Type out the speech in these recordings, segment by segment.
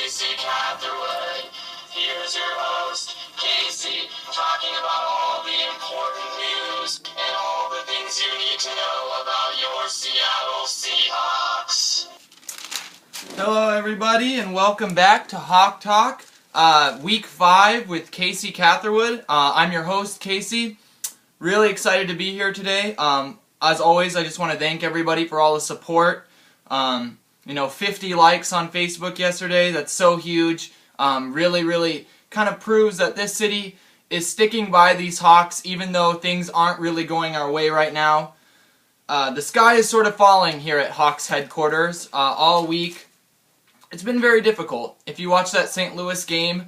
Casey Catherwood. Here's your host, Casey, talking about all the important news and all the things you need to know about your Seattle Seahawks. Hello everybody and welcome back to Hawk Talk, Week 5 with Casey Catherwood. I'm your host, Casey. Really excited to be here today. As always, I just want to thank everybody for all the support. 50 likes on Facebook yesterday. That's so huge. Really kind of proves that this city is sticking by these Hawks even though things aren't really going our way right now. The sky is sort of falling here at Hawks headquarters all week. It's been very difficult. If you watch that St. Louis game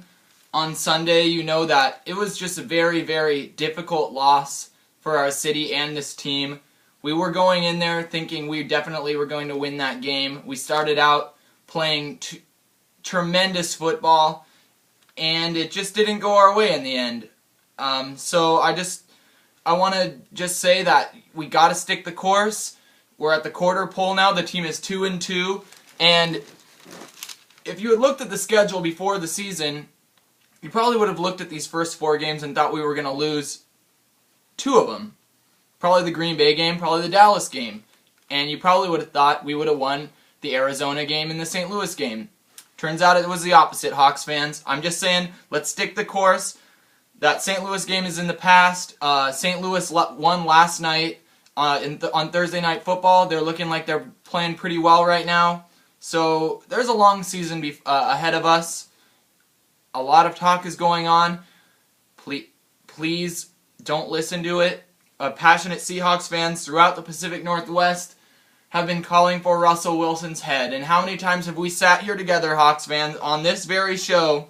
on Sunday, you know that it was just a very difficult loss for our city and this team. We were going in there thinking we definitely were going to win that game. We started out playing tremendous football, and it just didn't go our way in the end. So I want to just say that we got to stick the course. We're at the quarter pole now. The team is 2-2, and if you had looked at the schedule before the season, you probably would have looked at these first 4 games and thought we were going to lose 2 of them. Probably the Green Bay game, probably the Dallas game. And you probably would have thought we would have won the Arizona game and the St. Louis game. Turns out it was the opposite, Hawks fans. I'm just saying, let's stick the course. That St. Louis game is in the past. St. Louis won last night on Thursday Night Football. They're looking like they're playing pretty well right now. So there's a long season ahead of us. A lot of talk is going on. Please don't listen to it. Passionate Seahawks fans throughout the Pacific Northwest have been calling for Russell Wilson's head. And how many times have we sat here together, Hawks fans, on this very show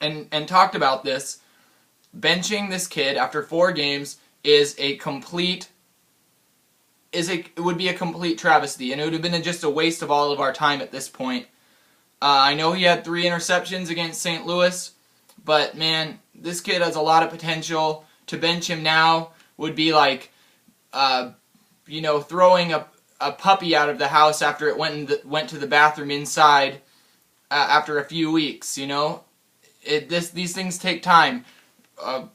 and talked about this? Benching this kid after 4 games it would be a complete travesty, and it would have been just a waste of all of our time at this point. I know he had 3 interceptions against St. Louis, but man, this kid has a lot of potential. To bench him now would be like, throwing a puppy out of the house after it went to the bathroom inside after a few weeks. These things take time. A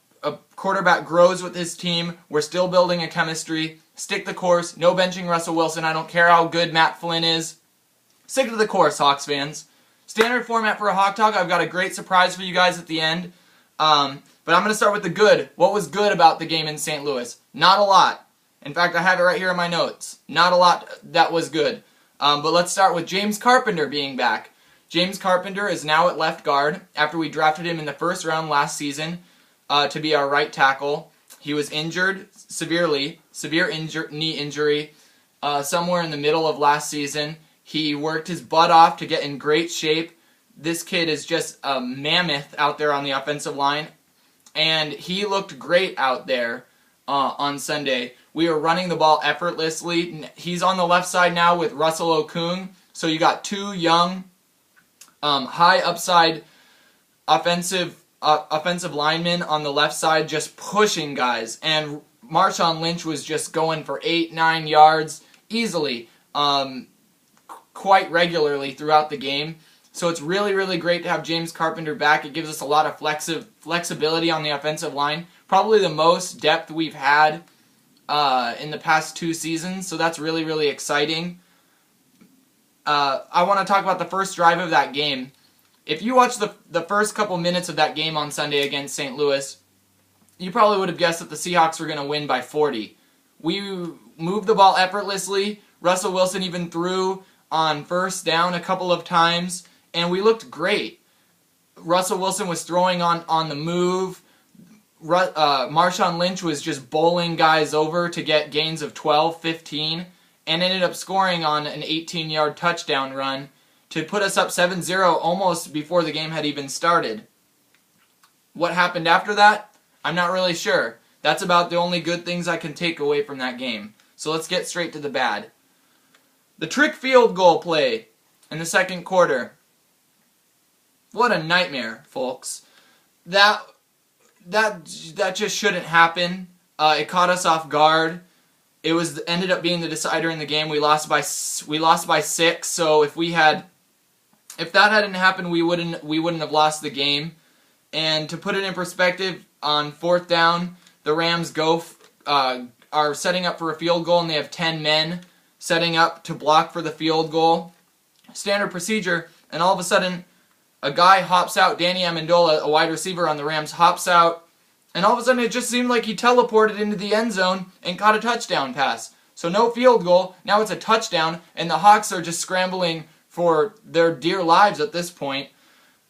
quarterback grows with his team. We're still building a chemistry. Stick the course. No benching Russell Wilson. I don't care how good Matt Flynn is. Stick to the course, Hawks fans. Standard format for a Hawk Talk. I've got a great surprise for you guys at the end. But I'm going to start with the good. What was good about the game in St. Louis? Not a lot. In fact, I have it right here in my notes. Not a lot that was good. But let's start with James Carpenter being back. James Carpenter is now at left guard after we drafted him in the first round last season to be our right tackle. He was injured severe knee injury somewhere in the middle of last season. He worked his butt off to get in great shape. This kid is just a mammoth out there on the offensive line, and he looked great out there on Sunday. We were running the ball effortlessly. He's on the left side now with Russell Okung, so you got 2 young, high upside offensive linemen on the left side just pushing guys, and Marshawn Lynch was just going for 8-9 yards easily, quite regularly throughout the game. So it's really great to have James Carpenter back. It gives us a lot of flexibility on the offensive line. Probably the most depth we've had in the past 2 seasons. So that's really exciting. I want to talk about the first drive of that game. If you watch the first couple minutes of that game on Sunday against St. Louis, you probably would have guessed that the Seahawks were going to win by 40. We moved the ball effortlessly. Russell Wilson even threw on first down a couple of times, and we looked great. Russell Wilson was throwing on the move. Marshawn Lynch was just bowling guys over to get gains of 12, 15, and ended up scoring on an 18-yard touchdown run to put us up 7-0 almost before the game had even started. What happened after that? I'm not really sure. That's about the only good things I can take away from that game. So let's get straight to the bad. The trick field goal play in the second quarter. What a nightmare, folks. That just shouldn't happen. It caught us off guard. It ended up being the decider in the game. We lost by 6. So if we had If that hadn't happened, we wouldn't have lost the game. And to put it in perspective, on 4th down, the Rams are setting up for a field goal, and they have 10 men setting up to block for the field goal. Standard procedure, and all of a sudden, a guy hops out. Danny Amendola, a wide receiver on the Rams, hops out, and all of a sudden it just seemed like he teleported into the end zone and caught a touchdown pass. So no field goal, now it's a touchdown, and the Hawks are just scrambling for their dear lives at this point.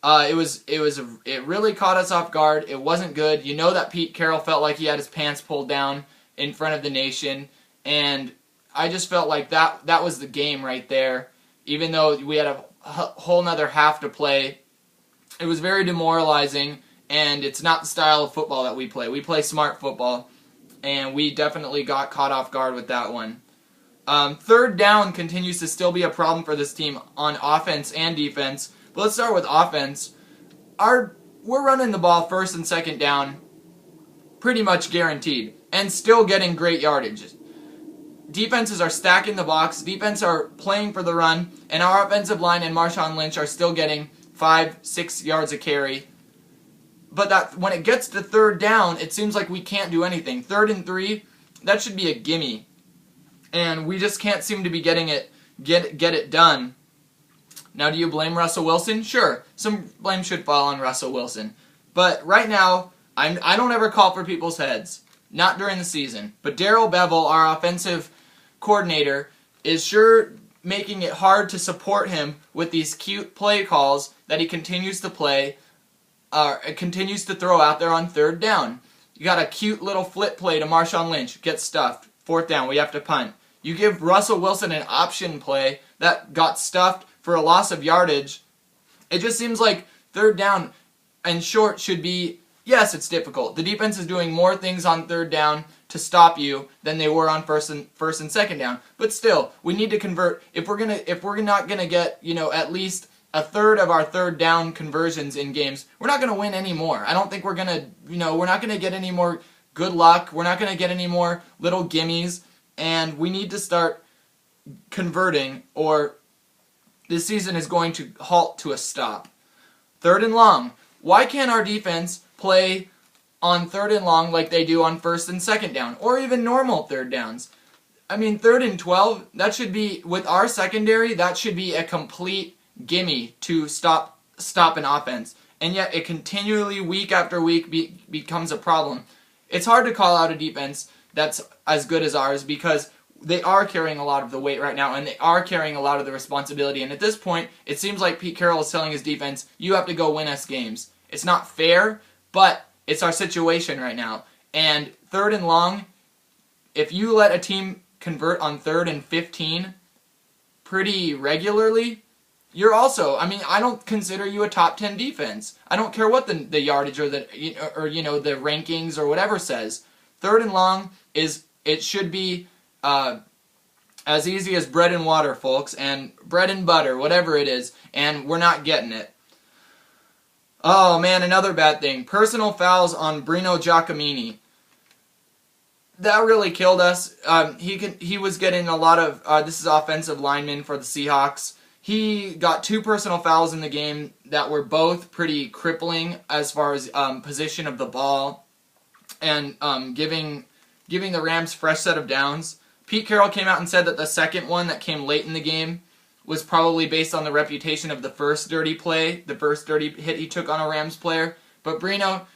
It really caught us off guard. It wasn't good. You know that Pete Carroll felt like he had his pants pulled down in front of the nation, and I just felt like that was the game right there. Even though we had a whole nother half to play, it was very demoralizing, and it's not the style of football that we play. We play smart football, and we definitely got caught off guard with that one. 3rd down continues to still be a problem for this team on offense and defense. But let's start with offense. We're running the ball 1st and 2nd down pretty much guaranteed, and still getting great yardage. Defenses are stacking the box, defense are playing for the run, and our offensive line and Marshawn Lynch are still getting 5-6 yards a carry. But that when it gets to 3rd down, it seems like we can't do anything. 3rd and 3, that should be a gimme. And we just can't seem to be get it done. Now, do you blame Russell Wilson? Sure, some blame should fall on Russell Wilson. But right now, I don't ever call for people's heads. Not during the season. But Darrell Bevell, our offensive coordinator, is sure making it hard to support him with these cute play calls that he continues to throw out there on 3rd down. You got a cute little flip play to Marshawn Lynch, gets stuffed. 4th down, we have to punt. You give Russell Wilson an option play that got stuffed for a loss of yardage. It just seems like 3rd down and short should be, yes, it's difficult. The defense is doing more things on 3rd down to stop you than they were on first and 2nd down. But still, we need to convert. If we're not gonna get, at least a third of our 3rd down conversions in games, we're not gonna win anymore. I don't think we're gonna, we're not gonna get any more good luck. We're not gonna get any more little gimmies, and we need to start converting, or this season is going to halt to a stop. 3rd and long. Why can't our defense play on 3rd and long like they do on 1st and 2nd down, or even normal 3rd downs? I mean, 3rd and 12, that should be, with our secondary, that should be a complete gimme to stop an offense. And yet it continually, week after week, becomes a problem. It's hard to call out a defense that's as good as ours, because they are carrying a lot of the weight right now, and they are carrying a lot of the responsibility. And at this point, it seems like Pete Carroll is telling his defense, you have to go win us games. It's not fair, but it's our situation right now. And 3rd and long, if you let a team convert on 3rd and 15 pretty regularly, you're also, I don't consider you a top 10 defense. I don't care what the yardage or the rankings or whatever says. 3rd and long it should be as easy as bread and water, folks, and bread and butter, whatever it is, and we're not getting it. Oh man, another bad thing. Personal fouls on Bruno Giacomini. That really killed us. He was getting a lot of, this is offensive lineman for the Seahawks. He got 2 personal fouls in the game that were both pretty crippling as far as position of the ball and giving the Rams fresh set of downs. Pete Carroll came out and said that the second one that came late in the game was probably based on the reputation of the first dirty play, the first dirty hit he took on a Rams player. But Bruno,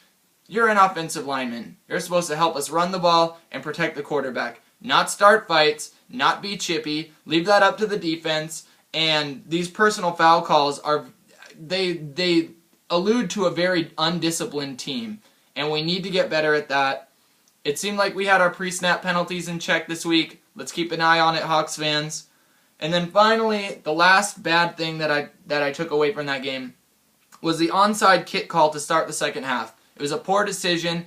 you're an offensive lineman. You're supposed to help us run the ball and protect the quarterback. Not start fights, not be chippy, leave that up to the defense. And these personal foul calls they allude to a very undisciplined team. And we need to get better at that. It seemed like we had our pre-snap penalties in check this week. Let's keep an eye on it, Hawks fans. And then finally, the last bad thing that I took away from that game was the onside kick call to start the second half. It was a poor decision.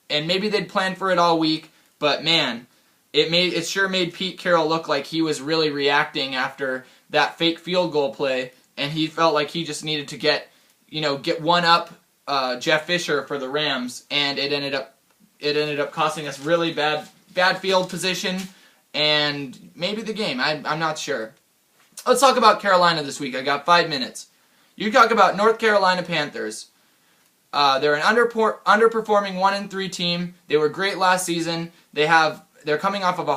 And maybe they'd planned for it all week, but man, it sure made Pete Carroll look like he was really reacting after that fake field goal play, and he felt like he just needed to get one up Jeff Fisher for the Rams, and it ended up costing us really bad field position and maybe the game. I'm not sure. Let's talk about Carolina this week. I got 5 minutes. You talk about North Carolina Panthers. They're an underperforming 1-3 team. They were great last season. They're coming off of a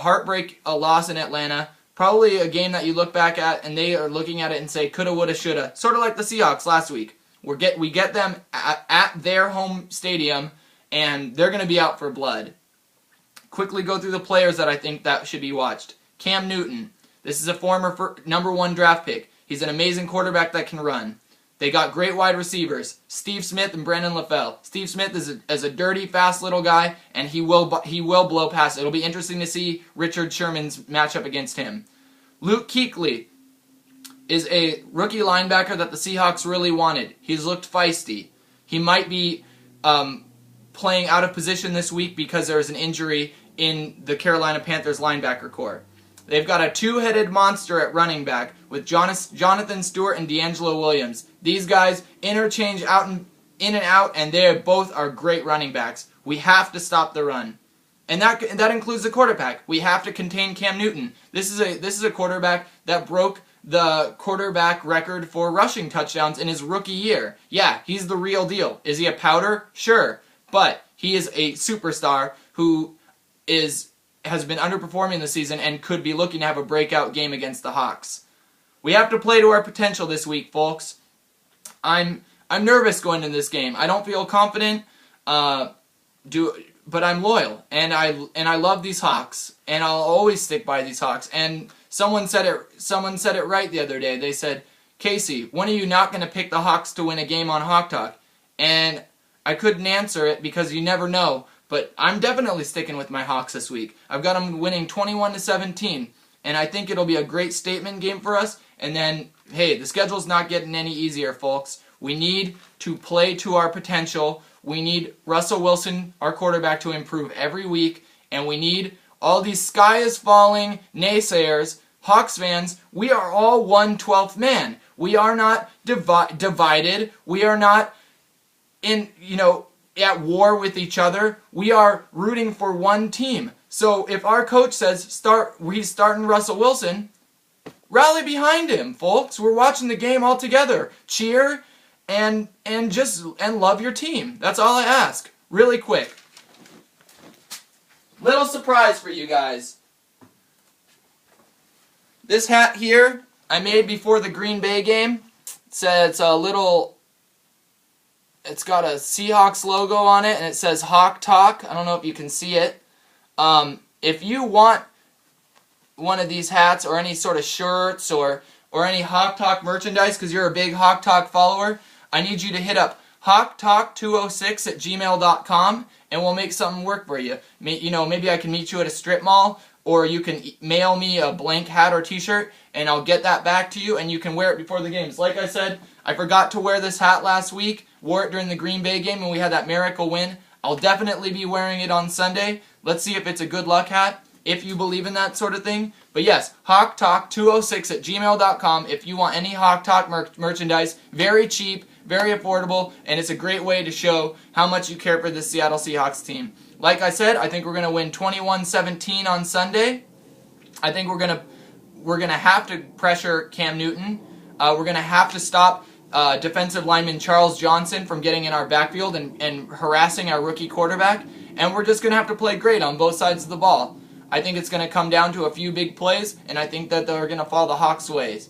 loss in Atlanta. Probably a game that you look back at and they are looking at it and say coulda, woulda, shoulda. Sort of like the Seahawks last week. We get them at their home stadium and they're going to be out for blood. Quickly go through the players that I think that should be watched. Cam Newton. This is a former #1 draft pick. He's an amazing quarterback that can run. They got great wide receivers, Steve Smith and Brandon LaFell. Steve Smith is a dirty, fast little guy, and he will blow past. It'll be interesting to see Richard Sherman's matchup against him. Luke Kuechly is a rookie linebacker that the Seahawks really wanted. He's looked feisty. He might be playing out of position this week because there is an injury in the Carolina Panthers linebacker corps. They've got a two-headed monster at running back with Jonathan Stewart and D'Angelo Williams. These guys interchange in and out, and they both are great running backs. We have to stop the run. And that includes the quarterback. We have to contain Cam Newton. This is a quarterback that broke the quarterback record for rushing touchdowns in his rookie year. Yeah, he's the real deal. Is he a powder? Sure. But he is a superstar who has been underperforming this season and could be looking to have a breakout game against the Hawks. We have to play to our potential this week, folks. I'm nervous going into this game. I don't feel confident, but I'm loyal, and I love these Hawks, and I'll always stick by these Hawks. And someone said it right the other day. They said, "Casey, when are you not going to pick the Hawks to win a game on Hawk Talk?" And I couldn't answer it because you never know. But I'm definitely sticking with my Hawks this week. I've got them winning 21-17, and I think it'll be a great statement game for us. And then, hey, the schedule's not getting any easier, folks. We need to play to our potential. We need Russell Wilson, our quarterback, to improve every week, and we need all these sky is falling naysayers, Hawks fans. We are all 1/12th man. We are not divided. We are not at war with each other. We are rooting for one team. So if our coach says he's starting Russell Wilson, rally behind him, folks. We're watching the game all together. Cheer and love your team. That's all I ask. Really quick. Little surprise for you guys. This hat here I made before the Green Bay game. It's got a Seahawks logo on it, and it says Hawk Talk. I don't know if you can see it. If you want one of these hats or any sort of shirts or any Hawk Talk merchandise because you're a big Hawk Talk follower, I need you to hit up hawktalk206@gmail.com and we'll make something work for you. Maybe I can meet you at a strip mall, or you can mail me a blank hat or t-shirt and I'll get that back to you and you can wear it before the games. Like I said, I forgot to wear this hat last week. Wore it during the Green Bay game when we had that miracle win. I'll definitely be wearing it on Sunday. Let's see if it's a good luck hat, if you believe in that sort of thing. But yes, hawktalk206@gmail.com if you want any Hawk Talk merchandise. Very cheap, very affordable, and it's a great way to show how much you care for the Seattle Seahawks team. Like I said, I think we're going to win 21-17 on Sunday. I think we're going to have to pressure Cam Newton. We're going to have to stop defensive lineman Charles Johnson from getting in our backfield and harassing our rookie quarterback. And we're just going to have to play great on both sides of the ball. I think it's going to come down to a few big plays, and I think that they're going to follow the Hawks' ways.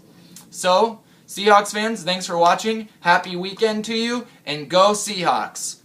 So, Seahawks fans, thanks for watching. Happy weekend to you, and go Seahawks.